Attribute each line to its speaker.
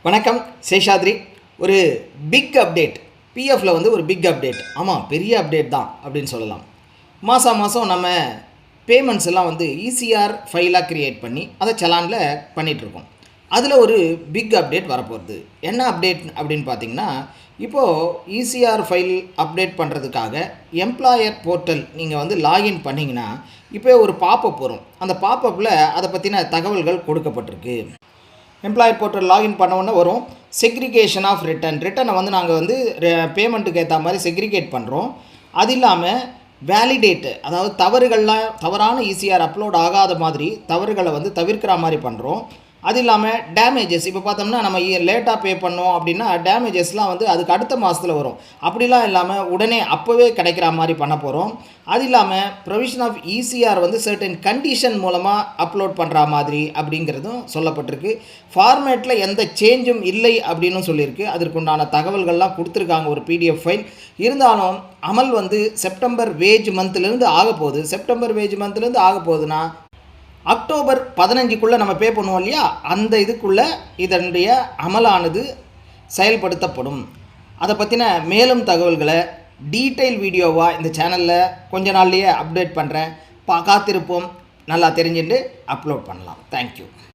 Speaker 1: வணக்கம் சேஷாத்ரி. ஒரு big update பிஎஃப்பில் வந்து ஒரு பிக் அப்டேட். ஆமாம், பெரிய அப்டேட் தான் அப்படின்னு சொல்லலாம். மாதம் நம்ம பேமெண்ட்ஸ் எல்லாம் வந்து ஈசிஆர் ஃபைலாக க்ரியேட் பண்ணி அதை சலானில் பண்ணிகிட்ருக்கோம். அதில் ஒரு பிக் அப்டேட் வரப்போகுது. என்ன அப்டேட் அப்படின்னு பார்த்தீங்கன்னா, இப்போது ஈசிஆர் ஃபைல் அப்டேட் பண்ணுறதுக்காக எம்ப்ளாயர் போர்ட்டல் நீங்கள் வந்து லாகின் பண்ணிங்கன்னா இப்போ ஒரு பாப்பப் வரும். அந்த பாப்பப்பில் அதை பற்றின தகவல்கள் கொடுக்கப்பட்டிருக்கு. எம்ப்ளாயர் போர்ட்டல் லாகின் பண்ண வரும் செக்ரிகேஷன் ஆஃப் ரிட்டனை வந்து நாங்கள் வந்து பேமெண்ட்டுக்கு ஏற்ற மாதிரி செக்ரிகேட் பண்ணுறோம். அது இல்லாமல் வேலிடேட்டு, அதாவது தவறான ஈசிஆர் அப்லோட் ஆகாத மாதிரி தவறுகளை வந்து தவிர்க்கிற மாதிரி பண்ணுறோம். அது இல்லாமல் டேமேஜஸ், இப்போ பார்த்தோம்னா நம்ம லேட்டாக பே பண்ணோம் அப்படின்னா டேமேஜஸ்லாம் வந்து அதுக்கு அடுத்த மாதத்தில் வரும். அப்படிலாம் இல்லாமல் உடனே அப்போவே கிடைக்கிற மாதிரி பண்ண போகிறோம். அது இல்லாமல் ப்ரொவிஷன் ஆஃப் ஈசிஆர் வந்து சர்டன் கண்டிஷன் மூலமாக அப்லோட் பண்ணுற மாதிரி அப்படிங்கிறதும் சொல்லப்பட்டிருக்கு. ஃபார்மேட்டில் எந்த சேஞ்சும் இல்லை அப்படின்னு சொல்லியிருக்கு. அதற்குண்டான தகவல்கள்லாம் கொடுத்துருக்காங்க ஒரு பிடிஎஃப் ஃபைல். இருந்தாலும் அமல் வந்து செப்டம்பர் வேஜ் மந்த்லேருந்து ஆகப்போகுது. செப்டம்பர் வேஜ் மந்த்லேருந்து ஆகப்போகுதுன்னா அக்டோபர் 15க்குள்ளே நம்ம பே பண்ணுவோம் இல்லையா, அந்த இதுக்குள்ளே இதனுடைய அமலானது செயல்படுத்தப்படும். அதை பற்றின மேலும் தகவல்களை டீட்டெயில் வீடியோவாக இந்த சேனலில் கொஞ்ச நாள்லேயே அப்டேட் பண்ணுறேன். காத்திருப்போம். நல்லா தெரிஞ்சுட்டு அப்லோட் பண்ணலாம். தேங்க்யூ.